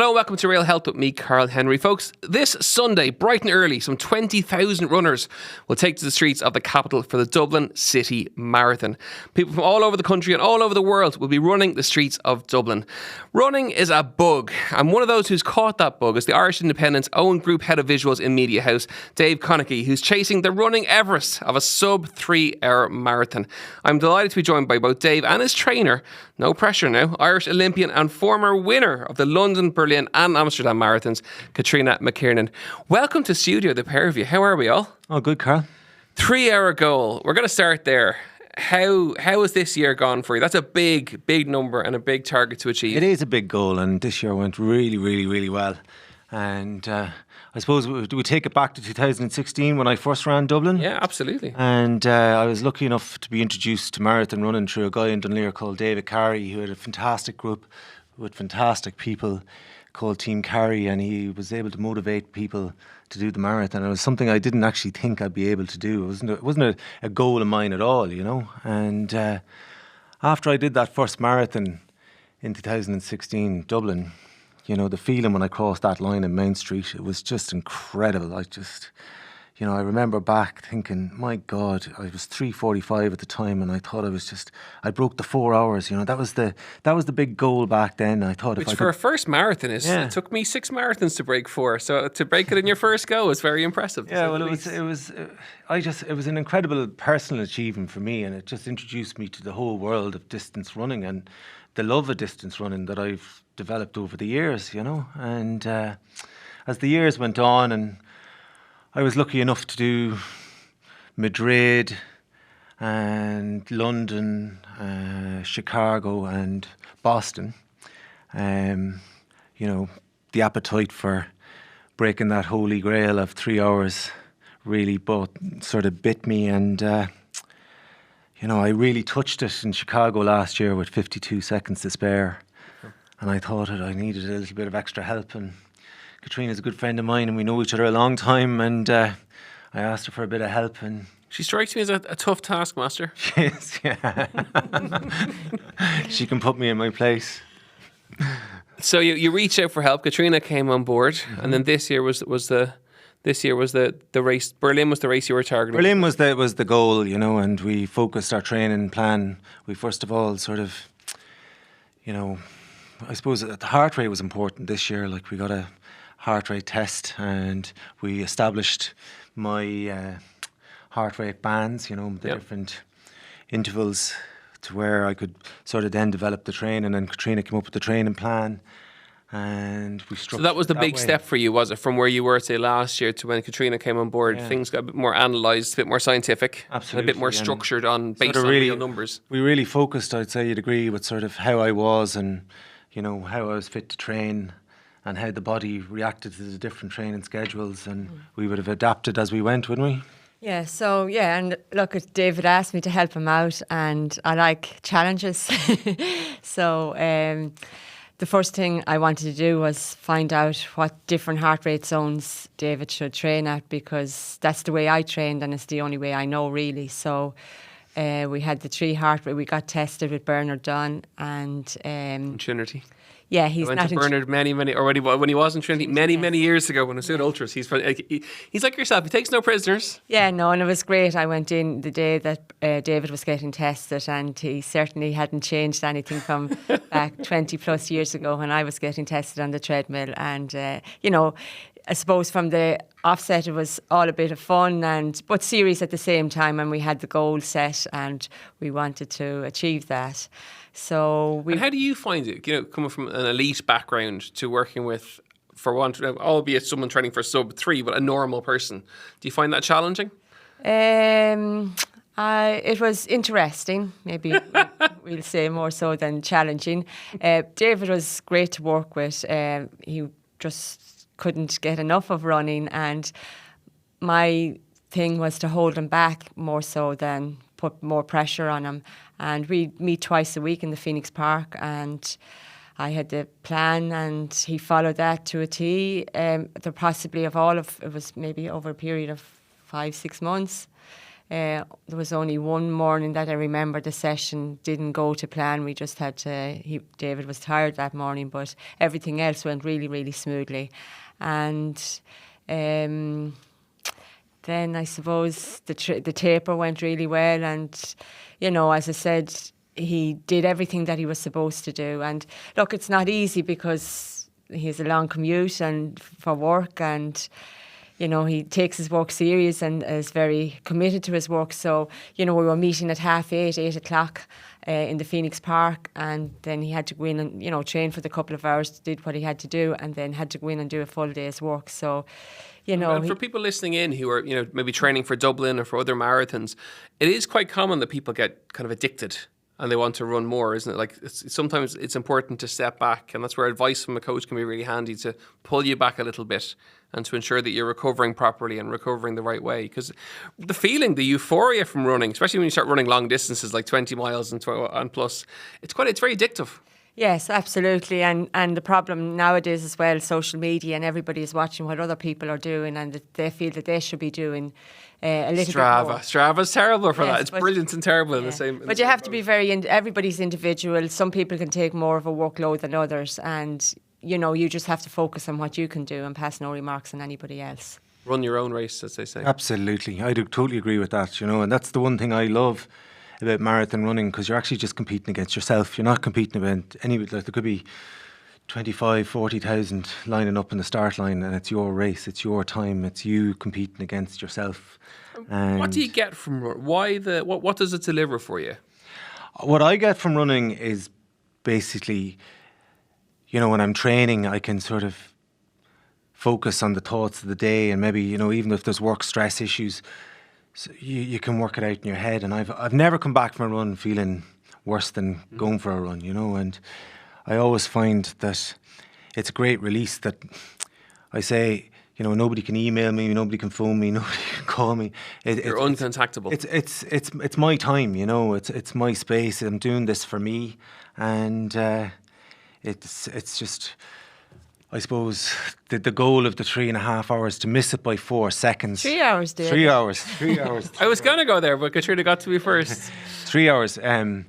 Hello, welcome to Real Health with me, Karl Henry. Folks, this Sunday, bright and early, some 20,000 runners will take to the streets of the capital for the Dublin City Marathon. People from all over the country and all over the world will be running the streets of Dublin. Running is a bug, and one of those who's caught that bug is the Irish Independent's own group head of visuals in Media House, Dave Conaghy, who's chasing the running Everest of a sub-3 hour marathon. I'm delighted to be joined by both Dave and his trainer, no pressure now, Irish Olympian and former winner of the London, Berlin and Amsterdam marathons, Catherina McKiernan. Welcome to studio, the pair of you. How are we all? Oh, good, Karl. 3 hour goal. We're going to start there. How has this year gone for you? That's a big number and a big target to achieve. It is a big goal, and this year went really well. And I suppose we take it back to 2016 when I first ran Dublin. Yeah, absolutely. And I was lucky enough to be introduced to marathon running through a guy in Dunleer called David Carey, who had a fantastic group with fantastic people called Team Carey, and he was able to motivate people to do the marathon. It was something I didn't actually think I'd be able to do. It wasn't a goal of mine at all, you know. And after I did that first marathon in 2016, Dublin, you know, the feeling when I crossed that line in Main Street, it was just incredible. I remember back thinking, my God, I was 3:45 at the time, and I thought I broke the 4 hours. You know, that was the big goal back then. I thought, which for a first marathon it took me 6 marathons to break 4. So to break it in your first go was very impressive. Yeah, well, it was an incredible personal achievement for me, and it just introduced me to the whole world of distance running and the love of distance running that I've developed over the years, you know. And as the years went on, and I was lucky enough to do Madrid and London, Chicago and Boston. You know, the appetite for breaking that holy grail of 3 hours really both sort of bit me, and you know, I really touched it in Chicago last year with 52 seconds to spare. And I thought I needed a little bit of extra help, and Catriina's a good friend of mine and we know each other a long time, and I asked her for a bit of help, and she strikes me as a tough taskmaster. She is, yeah. She can put me in my place. So you reached out for help. Catherina came on board, and then this year was the race. Berlin was the race you were targeting. Berlin was the goal, you know, and we focused our training plan. We first of all sort of, you know, I suppose the heart rate was important this year. Like, we got a heart rate test, and we established my heart rate bands, you know, the different intervals, to where I could sort of then develop the training, and Catherina came up with the training plan, and we struck. So that was the big step for you, was it? From where you were, say, last year to when Catherina came on board, things got a bit more analysed, a bit more scientific, absolutely, a bit more structured based on real numbers. We really focused, I'd say you'd agree, with sort of how I was, and you know, how I was fit to train, and how the body reacted to the different training schedules, and we would have adapted as we went, wouldn't we? Yeah, so and look, David asked me to help him out, and I like challenges. So the first thing I wanted to do was find out what different heart rate zones David should train at, because that's the way I trained, and it's the only way I know, really. So we had the 3 heart rate. We got tested with Bernard Dunn and Trinity. Yeah, he's not. I went to Bernard when he was in Trinity many years ago when I was doing ultras. He's like yourself. He takes no prisoners. Yeah, no, and it was great. I went in the day that David was getting tested, and he certainly hadn't changed anything from back 20 plus years ago when I was getting tested on the treadmill. And you know, I suppose from the offset, it was all a bit of fun but serious at the same time, and we had the goal set and we wanted to achieve that. So and how do you find it, you know, coming from an elite background to working with, for one, albeit someone training for sub-3, but a normal person? Do you find that challenging? It was interesting, maybe we'll say more so than challenging. David was great to work with. He just couldn't get enough of running, and my thing was to hold him back more so than put more pressure on him. And we meet twice a week in the Phoenix Park, and I had the plan, and he followed that to a T. It was maybe over a period of 5-6 months. There was only one morning that I remember the session didn't go to plan. We just had to, David was tired that morning, but everything else went really, really smoothly. And then I suppose the taper went really well. And, you know, as I said, he did everything that he was supposed to do. And look, it's not easy because he has a long commute and for work, and you know, he takes his work serious and is very committed to his work. So, you know, we were meeting at 8:30, 8 o'clock in the Phoenix Park, and then he had to go in and, you know, train for the couple of hours, did what he had to do, and then had to go in and do a full day's work. So, you know. And for people listening in who are, you know, maybe training for Dublin or for other marathons, it is quite common that people get kind of addicted and they want to run more, isn't it? Like, sometimes it's important to step back, and that's where advice from a coach can be really handy, to pull you back a little bit and to ensure that you're recovering properly and recovering the right way. Because the feeling, the euphoria from running, especially when you start running long distances like 20 miles and plus, it's very addictive. Yes, absolutely. And the problem nowadays as well, social media, and everybody is watching what other people are doing, and they feel that they should be doing a little bit more. Strava's terrible for that. It's but, brilliant and terrible in the same. But you have to be everybody's individual. Some people can take more of a workload than others, and you know, you just have to focus on what you can do and pass no remarks on anybody else. Run your own race, as they say. Absolutely. I do totally agree with that, you know, and that's the one thing I love about marathon running, because you're actually just competing against yourself. You're not competing against like there could be 25, 40,000 lining up in the start line, and it's your race, it's your time, it's you competing against yourself. And what do you get from what does it deliver for you? What I get from running is basically, you know, when I'm training, I can sort of focus on the thoughts of the day, and maybe, you know, even if there's work stress issues, so you can work it out in your head. And I've never come back from a run feeling worse than going for a run, you know. And I always find that it's a great release. That I say, you know, nobody can email me, nobody can phone me, nobody can call me. You're uncontactable. It's my time, you know. It's my space. I'm doing this for me, and it's just, I suppose, the goal of the 3.5 hours, to miss it by 4 seconds. 3 hours, dear. 3 hours. 3 hours. I was going to go there, but Katrina got to me first. 3 hours. And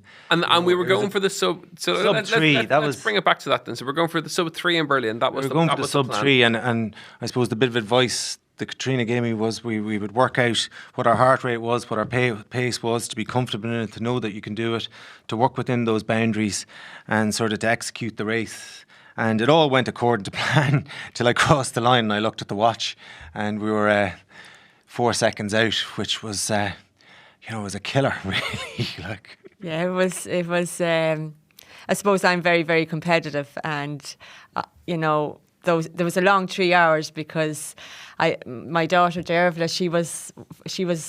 we were going for the sub 3. Let's bring it back to that then. So we're going for the sub 3 in Berlin. That was we were going for the sub 3, and I suppose the bit of advice that Katrina gave me was we would work out what our heart rate was, what our pace was, to be comfortable in it, to know that you can do it, to work within those boundaries, and sort of to execute the race. And it all went according to plan till I crossed the line and I looked at the watch, and we were 4 seconds out, which was, you know, was a killer, really. Like, yeah, it was. I suppose I'm very, very competitive, and you know, there was a long 3 hours because my daughter Dervla, she was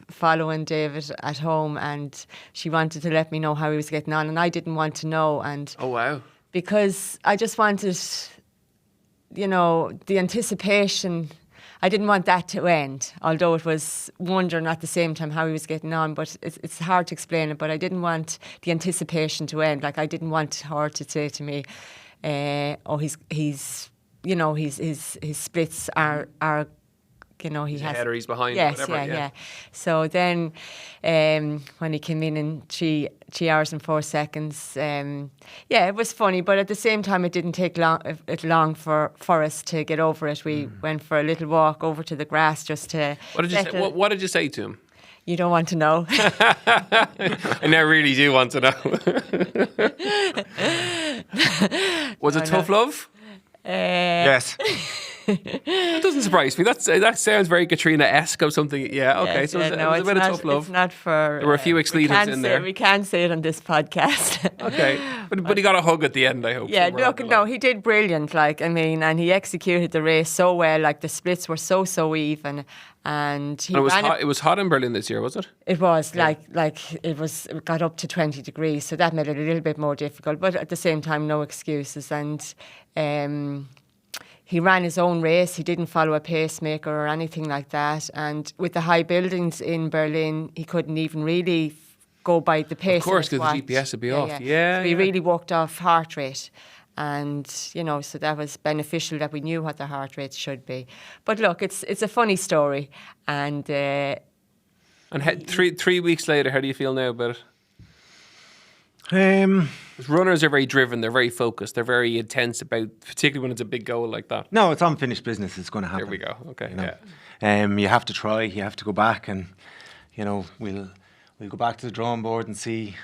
following David at home, and she wanted to let me know how he was getting on, and I didn't want to know. And oh wow. Because I just wanted, you know, the anticipation. I didn't want that to end, although it was wondering at the same time how he was getting on. But it's hard to explain it. But I didn't want the anticipation to end. Like, I didn't want her to say to me, "Oh, he's you know, his splits are." You know, he's ahead or he's behind. Yes, whatever, yeah. So then, when he came in 3 hours and 4 seconds, it was funny. But at the same time, it didn't take long for us to get over it. We went for a little walk over to the grass just to. What did you say? What did you say to him? You don't want to know. I now really do want to know. Was it tough love? yes. That doesn't surprise me. That sounds very Katrina-esque of something. Yeah, okay. Yes, so it was no, a bit of tough love. It's not for. There were a few expletives in there. We can't say it on this podcast. Okay, but he got a hug at the end, I hope. Yeah, look, no, he did brilliant. Like, I mean, and he executed the race so well. Like, the splits were so even, and he ran it was hot in Berlin this year, was it? It was like it got up to 20 degrees, so that made it a little bit more difficult. But at the same time, no excuses. And he ran his own race. He didn't follow a pacemaker or anything like that. And with the high buildings in Berlin, he couldn't even really go by the pace. Of course, because the GPS would be off. Yeah. So he really worked off heart rate. And, you know, so that was beneficial that we knew what the heart rate should be. But look, it's a funny story. And And three weeks later, how do you feel now about it? 'Cause runners are very driven. They're very focused. They're very intense about, particularly when it's a big goal like that. No, it's unfinished business. It's going to happen. There we go. Okay. You know? Yeah. You have to try. You have to go back, and we'll go back to the drawing board and see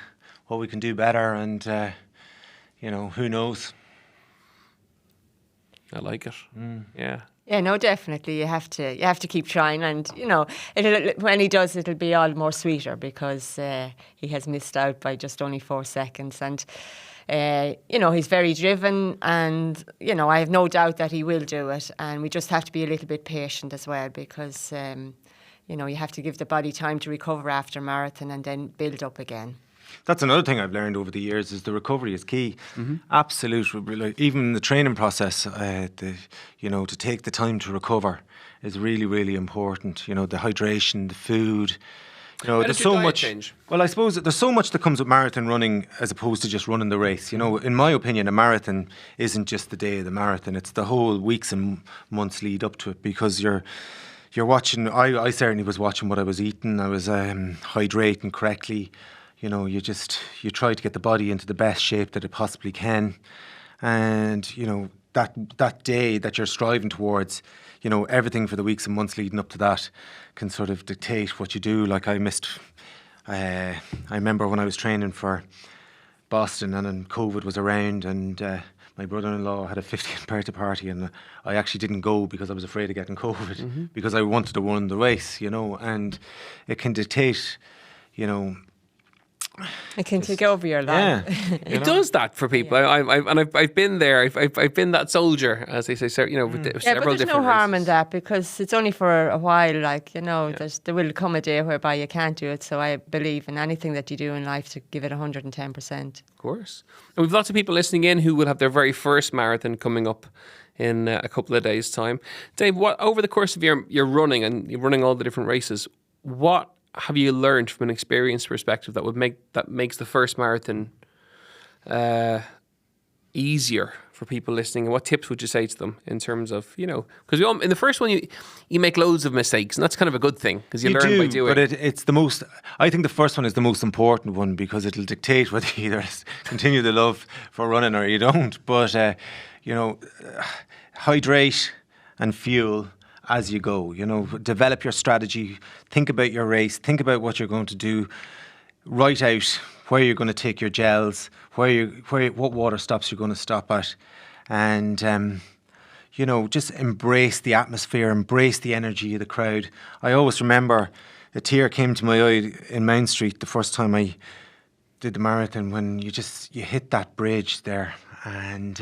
what we can do better. And who knows? I like it. Yeah. Yeah, no, definitely. You have to keep trying, and when he does, it'll be all more sweeter because he has missed out by just only 4 seconds, and he's very driven, and I have no doubt that he will do it, and we just have to be a little bit patient as well because you have to give the body time to recover after a marathon and then build up again. That's another thing I've learned over the years is the recovery is key. Absolutely, like, even in the training process, to take the time to recover is really, really important. The hydration, the food. There's so much. Change? Well, I suppose there's so much that comes with marathon running as opposed to just running the race. In my opinion, a marathon isn't just the day of the marathon; it's the whole weeks and months lead up to it because you're watching. I certainly was watching what I was eating. I was hydrating correctly. You try to get the body into the best shape that it possibly can. And, that day that you're striving towards, everything for the weeks and months leading up to that can sort of dictate what you do. Like I remember when I was training for Boston and then COVID was around and my brother-in-law had a 50th birthday party and I actually didn't go because I was afraid of getting COVID because I wanted to run the race, and it can dictate, It can take over your life. Yeah, It does that for people. I've been there. I've been that soldier, as they say. With Yeah, several but there's different no harm in races. that because it's only for a while. There will come a day whereby you can't do it. So I believe in anything that you do in life to give it 110%. Of course. And we've lots of people listening in who will have their very first marathon coming up in a couple of days' time. Dave, what over the course of your running and you're running all the different races, what have you learned from an experience perspective that makes the first marathon easier for people listening? And what tips would you say to them in terms of, because in the first one you make loads of mistakes and that's kind of a good thing because you learn by doing. But it's the most, I think the first one is the most important one because it'll dictate whether you either continue the love for running or you don't. But, hydrate and fuel as you go, develop your strategy, think about your race, think about what you're going to do, write out where you're going to take your gels, what water stops you're going to stop at, and just embrace the atmosphere, embrace the energy of the crowd. I always remember a tear came to my eye in Mount Street the first time I did the marathon when you hit that bridge there and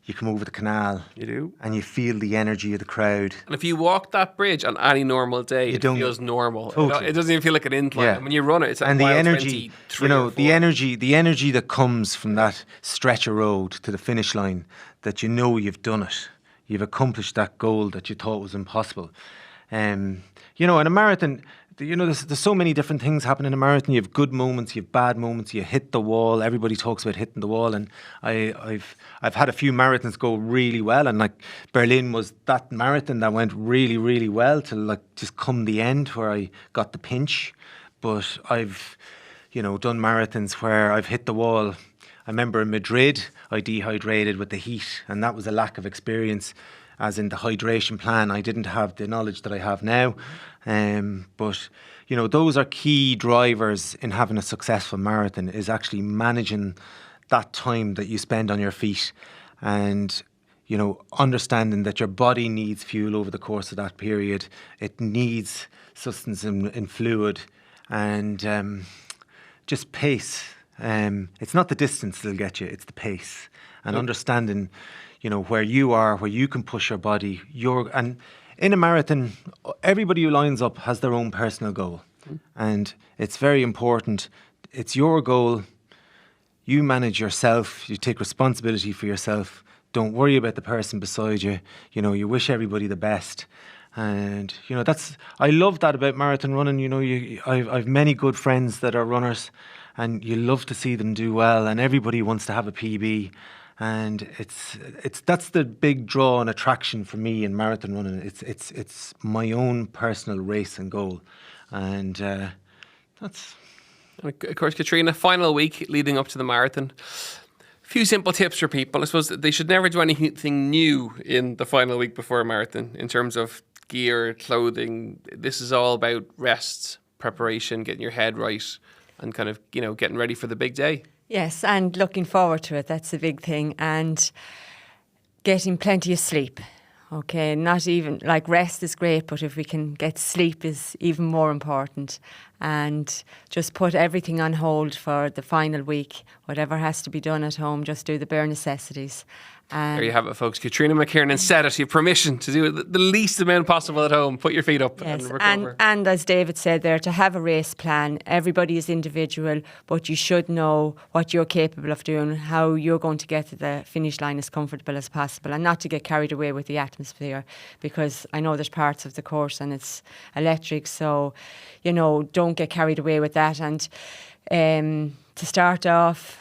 you come over the canal. You do. And you feel the energy of the crowd. And if you walk that bridge on any normal day, it feels normal. Totally. It doesn't even feel like an incline. Yeah. And when you run it, it's like and the mile energy, 23 or 4. the energy that comes from that stretch of road to the finish line, that you've done it. You've accomplished that goal that you thought was impossible. In a marathon, there's so many different things happen in a marathon. You have good moments, you have bad moments. You hit the wall. Everybody talks about hitting the wall, and I've had a few marathons go really well. And like Berlin was that marathon that went really, really well till like just come the end where I got the pinch. But I've done marathons where I've hit the wall. I remember in Madrid, I dehydrated with the heat, and that was a lack of experience. As in the hydration plan, I didn't have the knowledge that I have now. But those are key drivers in having a successful marathon, is actually managing that time that you spend on your feet and, understanding that your body needs fuel over the course of that period. It needs sustenance in fluid and just pace. It's not the distance that'll get you, it's the pace. And understanding where you are, where you can push your body. And in a marathon, everybody who lines up has their own personal goal. And it's very important. It's your goal. You manage yourself. You take responsibility for yourself. Don't worry about the person beside you. You wish everybody the best. And, I love that about marathon running. I've many good friends that are runners and you love to see them do well and everybody wants to have a PB. And that's the big draw and attraction for me in marathon running. It's my own personal race and goal, and that's. Of course, Katrina, final week leading up to the marathon. Few simple tips for people. I suppose they should never do anything new in the final week before a marathon in terms of gear, clothing. This is all about rest, preparation, getting your head right, and kind of, getting ready for the big day. Yes, and looking forward to it. That's the big thing. And getting plenty of sleep. Okay, not even, like, rest is great, but if we can get sleep is even more important. And just put everything on hold for the final week. Whatever has to be done at home, just do the bare necessities. There you have it, folks. Catherina McKiernan said it. You have permission to do the least amount possible at home. Put your feet up and recover. And as David said there, to have a race plan. Everybody is individual, but you should know what you're capable of doing, how you're going to get to the finish line as comfortable as possible, and not to get carried away with the atmosphere, because I know there's parts of the course and it's electric, so, don't get carried away with that. And to start off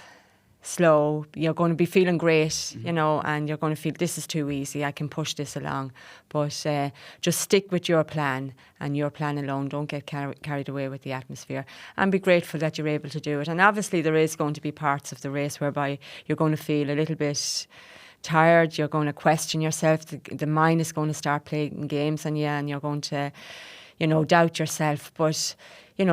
slow, you're going to be feeling great, and you're going to feel this is too easy, I can push this along. But just stick with your plan and your plan alone. Don't get carried away with the atmosphere, and be grateful that you're able to do it. And obviously there is going to be parts of the race whereby you're going to feel a little bit tired, you're going to question yourself, the mind is going to start playing games on you, and you're going to doubt yourself. But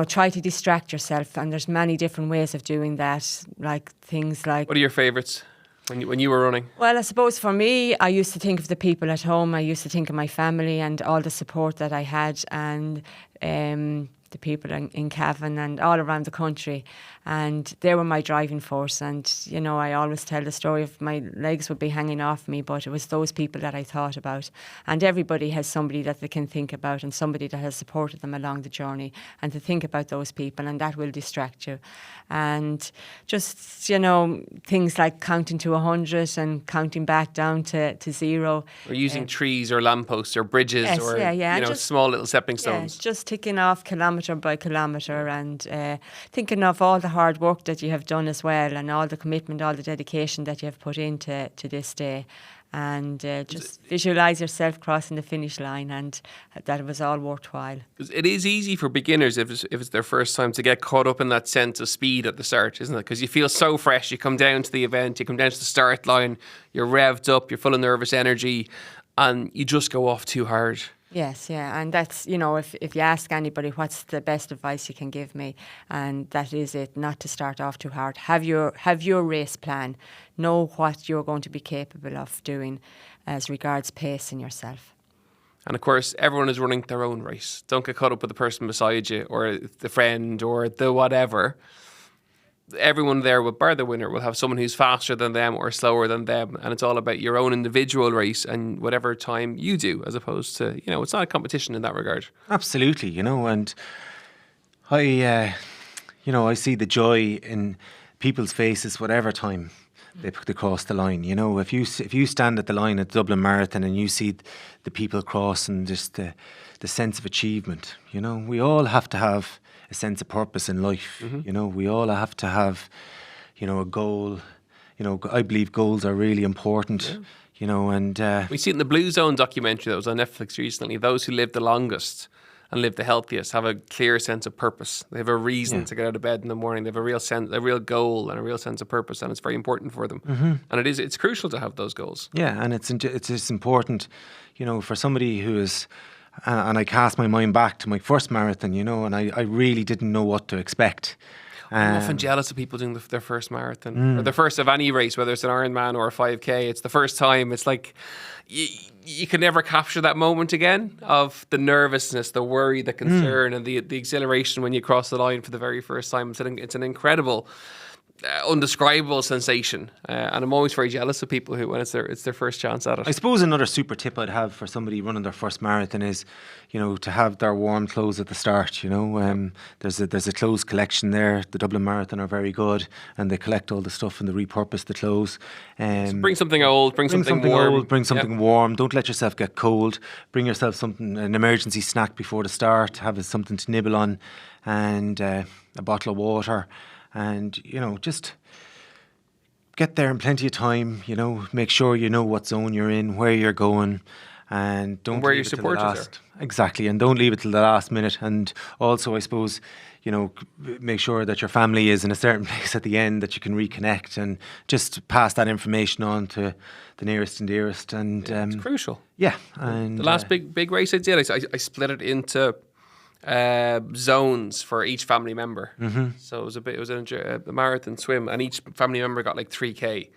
try to distract yourself, and there's many different ways of doing that, like things like... What are your favourites when you were running? Well, I suppose for me, I used to think of the people at home. I used to think of my family and all the support that I had, and the people in Cavan and all around the country. And they were my driving force. And, I always tell the story of my legs would be hanging off me, but it was those people that I thought about. And everybody has somebody that they can think about, and somebody that has supported them along the journey. And to think about those people, and that will distract you. And just, things like counting to 100 and counting back down to 0. Or using trees or lampposts or bridges, yes, or just, small little stepping stones. Yeah, just ticking off kilometre by kilometre, and thinking of all the hard work that you have done as well, and all the commitment, all the dedication that you have put into this day. And just visualise yourself crossing the finish line, and that it was all worthwhile. It is easy for beginners if it's their first time to get caught up in that sense of speed at the start, isn't it? Because you feel so fresh. You come down to the event, you come down to the start line, you're revved up, you're full of nervous energy, and you just go off too hard. Yes, yeah, and that's, if you ask anybody what's the best advice you can give me, and that is it, not to start off too hard. Have your race plan. Know what you're going to be capable of doing as regards pacing yourself. And of course, everyone is running their own race. Don't get caught up with the person beside you, or the friend, or the whatever. Everyone there, bar the winner, will have someone who's faster than them or slower than them, and it's all about your own individual race and whatever time you do, as opposed to, it's not a competition in that regard. Absolutely, and I see the joy in people's faces whatever time they cross the line. If you stand at the line at the Dublin Marathon and you see the people cross, and just the sense of achievement, we all have to have a sense of purpose in life. Mm-hmm. We all have to have, a goal. I believe goals are really important. Yeah. And we see it in the Blue Zone documentary that was on Netflix recently. Those who live the longest and live the healthiest have a clear sense of purpose. They have a reason to get out of bed in the morning. They have a real goal and a real sense of purpose, and it's very important for them. Mm-hmm. And it's crucial to have those goals. Yeah, and it's just important, for somebody who is. And I cast my mind back to my first marathon, and I really didn't know what to expect. I'm often jealous of people doing their first marathon, or their first of any race, whether it's an Ironman or a 5K. It's the first time. It's like you can never capture that moment again of the nervousness, the worry, the concern, and the exhilaration when you cross the line for the very first time. It's an incredible, undescribable sensation, and I'm always very jealous of people who, when it's their first chance at it. I suppose another super tip I'd have for somebody running their first marathon is, to have their warm clothes at the start. There's a clothes collection there. The Dublin Marathon are very good, and they collect all the stuff and they repurpose the clothes. So bring something old, bring something warm. Old, bring something warm. Don't let yourself get cold. Bring yourself an emergency snack before the start. Have something to nibble on, and a bottle of water. And, just get there in plenty of time, make sure you know what zone you're in, where you're going, and don't where leave your it till the supporters are. last. Exactly, and don't leave it till the last minute. And also, I suppose, make sure that your family is in a certain place at the end that you can reconnect, and just pass that information on to the nearest and dearest. And It's crucial. yeah, and The last big race I did, I split it into zones for each family member. Mm-hmm. So it was a marathon swim, and each family member got like 3K.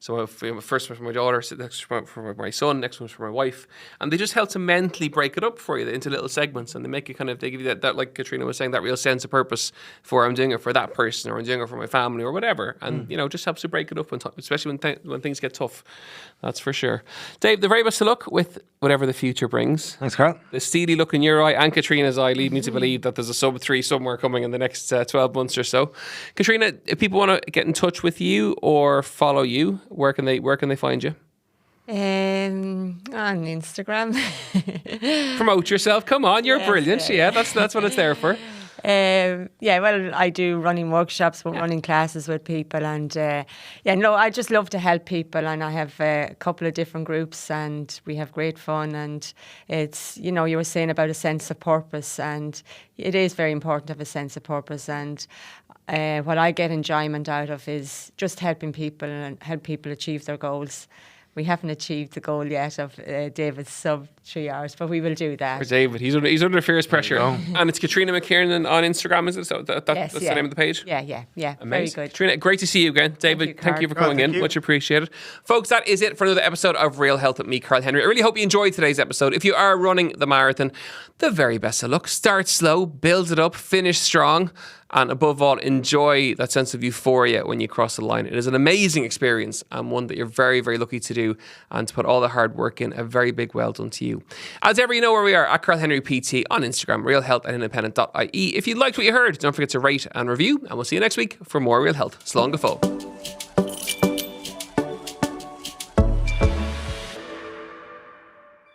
So first one for my daughter, next one for my son, next one's for my wife, and they just help to mentally break it up for you into little segments, and they give you that like Catherina was saying, that real sense of purpose for I'm doing it for that person, or I'm doing it for my family, or whatever, and just helps to break it up, especially when things get tough. That's for sure. Dave, the very best of luck with whatever the future brings. Thanks, Karl. The steely look in your eye and Katrina's eye lead me to believe that there's a sub-3 somewhere coming in the next 12 months or so. Katrina, if people want to get in touch with you or follow you, where can they find you? On Instagram. Promote yourself. Come on, you're Yes, brilliant. Yeah, that's what it's there for. Well, I do running workshops, running classes with people, and I just love to help people, and I have a couple of different groups, and we have great fun, and it's, you were saying about a sense of purpose, and it is very important to have a sense of purpose, and what I get enjoyment out of is just helping people and help people achieve their goals. We haven't achieved the goal yet of David's sub 3 hours, but we will do that. For David, he's under fierce pressure. And it's Catherina McKiernan on Instagram, is it? So that's the name of the page? Yeah. Amazing. Very good. Katrina, great to see you again. David, thank you for coming in. Much appreciated. Folks, that is it for another episode of Real Health with me, Karl Henry. I really hope you enjoyed today's episode. If you are running the marathon, the very best of luck. Start slow, build it up, finish strong, and above all, enjoy that sense of euphoria when you cross the line. It is an amazing experience, and one that you're very, very lucky to do, and to put all the hard work in. A very big well done to you. As ever, you know where we are, at Karl Henry PT on Instagram, realhealth@independent.ie. If you liked what you heard, don't forget to rate and review, and we'll see you next week for more Real Health. Slán go fóill.